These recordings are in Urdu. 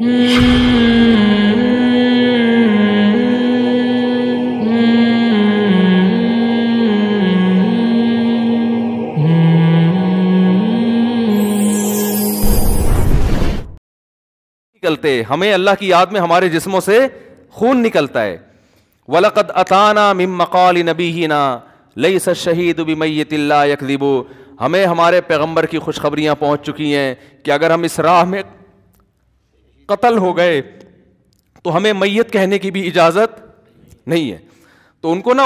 نکلتے ہمیں اللہ کی یاد میں ہمارے جسموں سے خون نکلتا ہے. وَلَقَدْ أَتَانَا مِن مَّقَالِ نَبِيِّنَا لَيْسَ الشَّهِيدُ بِمَيِّتٍ لَا يَكْذِبُ. ہمیں ہمارے پیغمبر کی خوشخبریاں پہنچ چکی ہیں کہ اگر ہم اس راہ میں قتل ہو گئے تو ہمیں میت کہنے کی بھی اجازت نہیں ہے. تو ان کو نا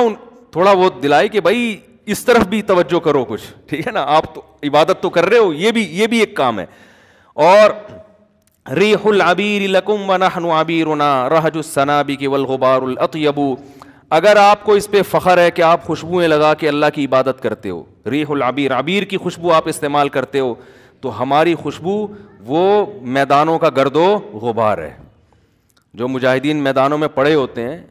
تھوڑا وہ دلائے کہ بھائی اس طرف بھی توجہ کرو کچھ, ٹھیک ہے نا, آپ تو عبادت تو کر رہے ہو, یہ بھی ایک کام ہے. اور ریح العبیر لکم ونحن عبیرنا رہج السنابک والغبار الاطیب. اگر آپ کو اس پہ فخر ہے کہ آپ خوشبوئیں لگا کے اللہ کی عبادت کرتے ہو, ریح العبیر, عبیر کی خوشبو آپ استعمال کرتے ہو, تو ہماری خوشبو وہ میدانوں کا گرد و غبار ہے. جو مجاہدین میدانوں میں پڑے ہوتے ہیں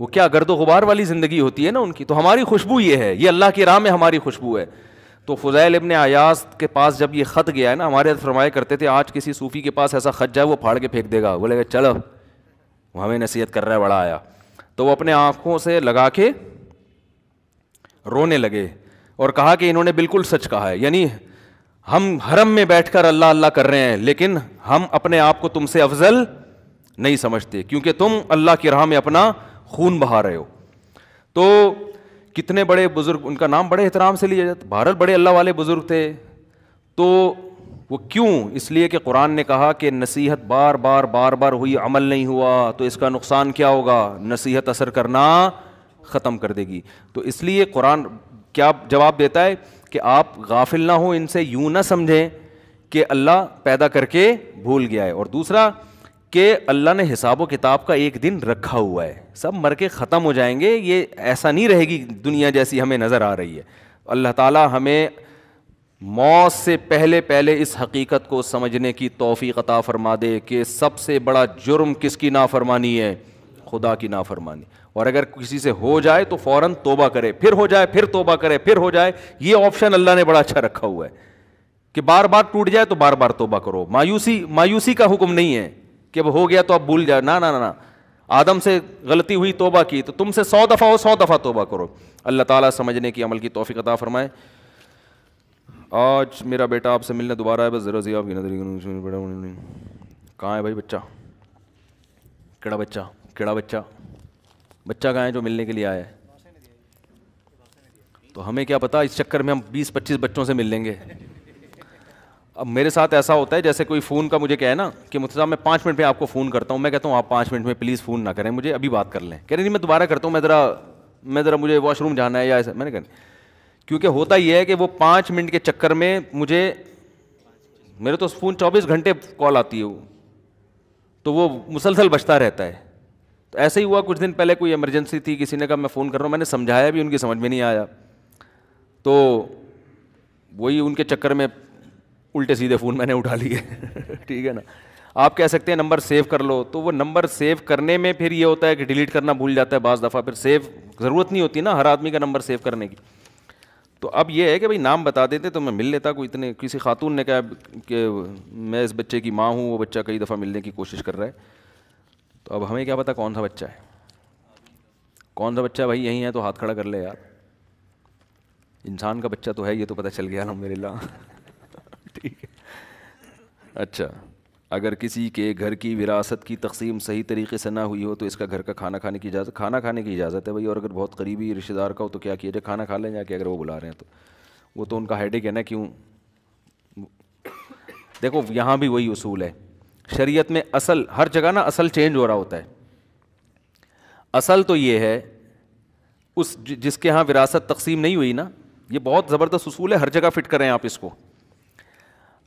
وہ کیا گرد و غبار والی زندگی ہوتی ہے نا ان کی, تو ہماری خوشبو یہ ہے, یہ اللہ کی راہ میں ہماری خوشبو ہے. تو فضیل ابن عیاض کے پاس جب یہ خط گیا ہے نا, ہمارے فرمایا کرتے تھے آج کسی صوفی کے پاس ایسا خط جائے وہ پھاڑ کے پھینک دے گا, بولے گا چلو وہ ہمیں نصیحت کر رہا ہے, بڑا آیا. تو وہ اپنے آنکھوں سے لگا کے رونے لگے اور کہا کہ انہوں نے بالکل سچ کہا ہے, یعنی ہم حرم میں بیٹھ کر اللہ اللہ کر رہے ہیں لیکن ہم اپنے آپ کو تم سے افضل نہیں سمجھتے کیونکہ تم اللہ کی راہ میں اپنا خون بہا رہے ہو. تو کتنے بڑے بزرگ, ان کا نام بڑے احترام سے لیا جاتا, بہرحال بڑے اللہ والے بزرگ تھے. تو وہ کیوں, اس لیے کہ قرآن نے کہا کہ نصیحت بار بار ہوئی, عمل نہیں ہوا تو اس کا نقصان کیا ہوگا, نصیحت اثر کرنا ختم کر دے گی. تو اس لیے قرآن کیا جواب دیتا ہے کہ آپ غافل نہ ہوں, ان سے یوں نہ سمجھیں کہ اللہ پیدا کر کے بھول گیا ہے. اور دوسرا کہ اللہ نے حساب و کتاب کا ایک دن رکھا ہوا ہے, سب مر کے ختم ہو جائیں گے, یہ ایسا نہیں رہے گی دنیا جیسی ہمیں نظر آ رہی ہے. اللہ تعالیٰ ہمیں موت سے پہلے اس حقیقت کو سمجھنے کی توفیق عطا فرما دے کہ سب سے بڑا جرم کس کی نافرمانی ہے, خدا کی نافرمانی. اور اگر کسی سے ہو جائے تو فوراً توبہ کرے, پھر ہو جائے پھر توبہ کرے, پھر ہو جائے. یہ آپشن اللہ نے بڑا اچھا رکھا ہوا ہے کہ بار بار ٹوٹ جائے تو بار بار توبہ کرو. مایوسی کا حکم نہیں ہے کہ وہ ہو گیا تو اب بھول جائے, نہ. آدم سے غلطی ہوئی توبہ کی تو تم سے 100 دفعہ ہو 100 دفعہ توبہ کرو. اللہ تعالیٰ سمجھنے کی عمل کی توفیق عطا فرمائے. آج میرا بیٹا آپ سے ملنے دوبارہ ہے, بس ذرا سی آپ کی نظر. کہاں ہے بھائی بچہ, کیڑا بچہ کہاں ہے جو ملنے کے لیے آیا ہے؟ تو ہمیں کیا پتا, اس چکر میں ہم 20-25 بچوں سے مل لیں گے. اب میرے ساتھ ایسا ہوتا ہے جیسے کوئی فون کا مجھے کہے نا کہ مجھے میں 5 منٹ میں آپ کو فون کرتا ہوں, میں کہتا ہوں آپ 5 منٹ میں پلیز فون نہ کریں, مجھے ابھی بات کر لیں. کہہ رہے نہیں میں دوبارہ کرتا ہوں, میں ذرا مجھے واش روم جانا ہے یا ایسا. میں نے کہا کیونکہ ہوتا یہ ہے کہ وہ 5 منٹ کے چکر میں میرے تو فون 24 گھنٹے کال آتی ہے تو وہ مسلسل بجتا رہتا ہے. تو ایسے ہی ہوا کچھ دن پہلے, کوئی ایمرجنسی تھی, کسی نے کہا میں فون کر رہا ہوں, میں نے سمجھایا بھی, ان کی سمجھ میں نہیں آیا. تو وہی ان کے چکر میں الٹے سیدھے فون میں نے اٹھا لیے. ٹھیک ہے نا, آپ کہہ سکتے ہیں نمبر سیو کر لو, تو وہ نمبر سیو کرنے میں پھر یہ ہوتا ہے کہ ڈیلیٹ کرنا بھول جاتا ہے بعض دفعہ, پھر سیو ضرورت نہیں ہوتی نا ہر آدمی کا نمبر سیو کرنے کی. تو اب یہ ہے کہ بھائی نام بتا دیتے تو میں مل لیتا. کوئی اتنے کسی خاتون نے کہا کہ میں اس بچے کی ماں ہوں, وہ بچہ کئی دفعہ ملنے کی کوشش کر رہا ہے, تو اب ہمیں کیا پتا کون سا بچہ ہے بھائی, یہی ہے تو ہاتھ کھڑا کر لے یار. انسان کا بچہ تو ہے, یہ تو پتہ چل گیا الحمدللہ. ٹھیک ہے. اچھا, اگر کسی کے گھر کی وراثت کی تقسیم صحیح طریقے سے نہ ہوئی ہو تو اس کا گھر کا کھانا کھانے کی اجازت ہے بھائی. اور اگر بہت قریبی رشتہ دار کا ہو تو کیا کیا جائے, کھانا کھا لیں جا کے اگر وہ بلا رہے ہیں تو. وہ تو ان کا ہیڈیک ہے نا. کیوں, دیکھو یہاں بھی وہی اصول ہے شریعت میں. اصل ہر جگہ نا اصل چینج ہو رہا ہوتا ہے. اصل تو یہ ہے اس جس کے ہاں وراثت تقسیم نہیں ہوئی نا, یہ بہت زبردست اصول ہے, ہر جگہ فٹ کریں آپ اس کو.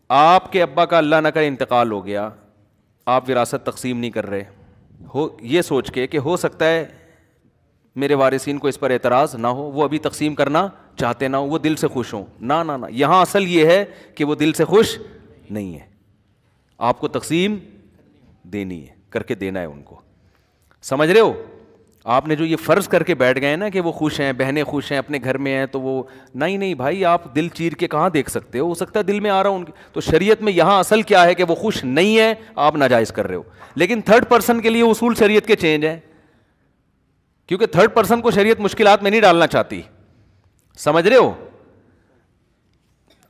آپ کے ابا کا اللہ نہ کرے انتقال ہو گیا, آپ وراثت تقسیم نہیں کر رہے ہو یہ سوچ کے کہ ہو سکتا ہے میرے وارثین کو اس پر اعتراض نہ ہو, وہ ابھی تقسیم کرنا چاہتے نہ ہو, وہ دل سے خوش ہوں. نہ, یہاں اصل یہ ہے کہ وہ دل سے خوش نہیں ہے, آپ کو تقسیم دینی ہے, کر کے دینا ہے ان کو. سمجھ رہے ہو, آپ نے جو یہ فرض کر کے بیٹھ گئے نا کہ وہ خوش ہیں, بہنیں خوش ہیں, اپنے گھر میں ہیں, تو وہ نہیں بھائی, آپ دل چیر کے کہاں دیکھ سکتے ہو سکتا ہے دل میں آ رہا ہوں ان کے. تو شریعت میں یہاں اصل کیا ہے کہ وہ خوش نہیں ہے, آپ ناجائز کر رہے ہو. لیکن تھرڈ پرسن کے لیے اصول شریعت کے چینج ہیں, کیونکہ تھرڈ پرسن کو شریعت مشکلات میں نہیں ڈالنا چاہتی. سمجھ رہے ہو؟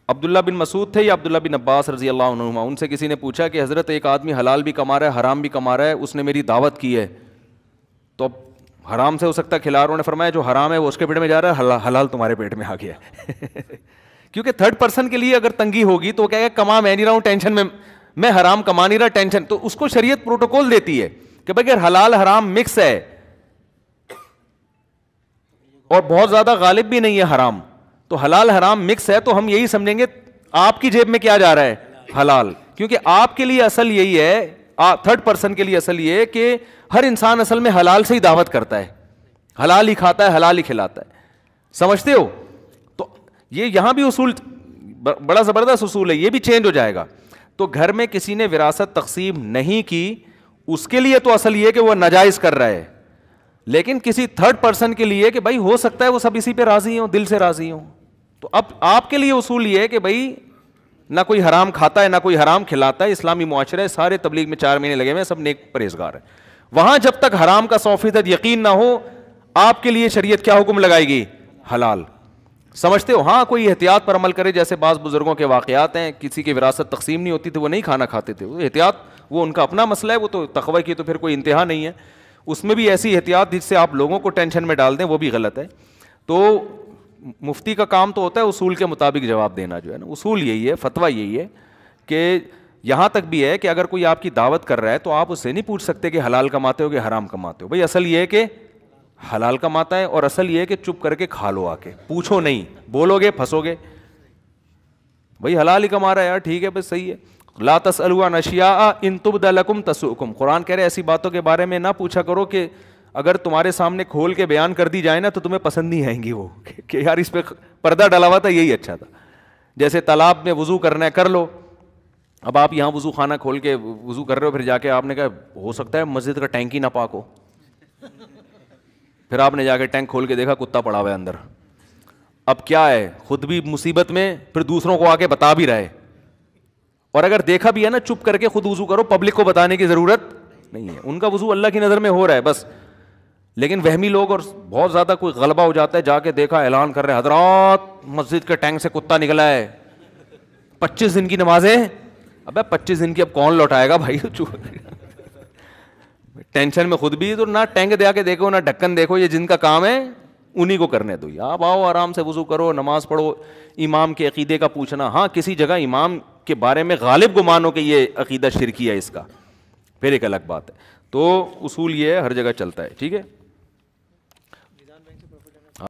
عبداللہ بن مسعود تھے یا عبداللہ بن عباس رضی اللہ عنہما, ان سے کسی نے پوچھا کہ حضرت ایک آدمی حلال بھی کما رہا ہے حرام بھی کما رہا ہے, اس نے میری دعوت کی ہے, تو اب حرام سے ہو سکتا ہے کھلا. انہوں نے فرمایا جو حرام ہے وہ اس کے پیٹ میں جا رہا ہے, حلال تمہارے پیٹ میں آ گیا ہے. کیونکہ تھرڈ پرسن کے لیے اگر تنگی ہوگی تو وہ کہے گا کما میں نہیں رہا ہوں, ٹینشن میں حرام کما نہیں رہا, ٹینشن. تو اس کو شریعت پروٹوکول دیتی ہے کہ بھائی اگر حلال حرام مکس ہے اور بہت زیادہ غالب بھی نہیں ہے حرام, تو حلال حرام مکس ہے, تو ہم یہی سمجھیں گے آپ کی جیب میں کیا جا رہا ہے, حلال. کیونکہ آپ کے لیے اصل یہی ہے, تھرڈ پرسن کے لیے اصل یہ ہے کہ ہر انسان اصل میں حلال سے ہی دعوت کرتا ہے, حلال ہی کھاتا ہے, حلال ہی کھلاتا ہے. سمجھتے ہو؟ تو یہ یہاں بھی اصول بڑا زبردست اصول ہے, یہ بھی چینج ہو جائے گا. تو گھر میں کسی نے وراثت تقسیم نہیں کی, اس کے لیے تو اصل یہ کہ وہ ناجائز کر رہا ہے. لیکن کسی تھرڈ پرسن کے لیے کہ بھائی ہو سکتا ہے وہ سب اسی پہ راضی ہوں, دل سے راضی ہوں, تو اب آپ کے لیے اصول یہ ہے کہ بھائی نہ کوئی حرام کھاتا ہے نہ کوئی حرام کھلاتا ہے. اسلامی معاشرہ ہے, سارے تبلیغ میں 4 مہینے لگے ہوئے ہیں, سب نیک پرہیزگار ہیں. وہاں جب تک حرام کا 100% یقین نہ ہو, آپ کے لیے شریعت کیا حکم لگائے گی؟ حلال. سمجھتے ہو؟ ہاں کوئی احتیاط پر عمل کرے, جیسے بعض بزرگوں کے واقعات ہیں, کسی کی وراثت تقسیم نہیں ہوتی تھی, وہ نہیں کھانا کھاتے تھے, وہ احتیاط, وہ ان کا اپنا مسئلہ ہے, وہ تو تقوی کی تو پھر کوئی انتہا نہیں ہے. اس میں بھی ایسی احتیاط جس سے آپ لوگوں کو ٹینشن میں ڈال دیں, وہ بھی غلط ہے. تو مفتی کا کام تو ہوتا ہے اصول کے مطابق جواب دینا, جو ہے نا, اصول یہی ہے, فتویٰ یہی ہے کہ یہاں تک بھی ہے کہ اگر کوئی آپ کی دعوت کر رہا ہے تو آپ اس سے نہیں پوچھ سکتے کہ حلال کماتے ہو کہ حرام کماتے ہو. بھائی اصل یہ ہے کہ حلال کماتا ہے, اور اصل یہ ہے کہ چپ کر کے کھا لو, آ کے پوچھو نہیں, بولو گے پھنسو گے. بھائی حلال ہی کما رہا ہے یار, ٹھیک ہے بس صحیح ہے. لا تسألوا عن اشیاء ان تبد لکم تسؤکم. قرآن کہہ رہے ایسی باتوں کے بارے میں نہ پوچھا کرو کہ اگر تمہارے سامنے کھول کے بیان کر دی جائے نا تو تمہیں پسند نہیں آئیں گی, وہ کہ یار اس پہ پردہ ڈلا ہوا تھا یہی اچھا تھا. جیسے تالاب میں وضو کرنا ہے کر لو, اب آپ یہاں وضو خانہ کھول کے وضو کر رہے ہو, پھر جا کے آپ نے کہا ہو سکتا ہے مسجد کا ٹینک ہی نہ پاک ہو, پھر آپ نے جا کے ٹینک کھول کے دیکھا کتا پڑا ہوا ہے اندر. اب کیا ہے, خود بھی مصیبت میں, پھر دوسروں کو آ کے بتا بھی رہے. اور اگر دیکھا بھی ہے نا, چپ کر کے خود وضو کرو, پبلک کو بتانے کی ضرورت نہیں ہے. ان کا وضو اللہ کی نظر میں ہو رہا ہے بس. لیکن وہمی لوگ, اور بہت زیادہ کوئی غلبہ ہو جاتا ہے, جا کے دیکھا اعلان کر رہے ہیں حضرات مسجد کے ٹینک سے کتا نکلا ہے, 25 دن کی نمازیں. ابے 25 دن کی اب کون لوٹائے گا بھائی, ٹینشن میں خود بھی. تو نہ ٹینک دے کے دیکھو نہ ڈھکن دیکھو, یہ جن کا کام ہے انہی کو کرنے دو. آپ آؤ آرام سے وضو کرو, نماز پڑھو. امام کے عقیدے کا پوچھنا, ہاں کسی جگہ امام کے بارے میں غالب گمان ہو کہ یہ عقیدہ شرکی ہے اس کا, پھر ایک الگ بات ہے. تو اصول یہ ہے, ہر جگہ چلتا ہے, ٹھیک ہے.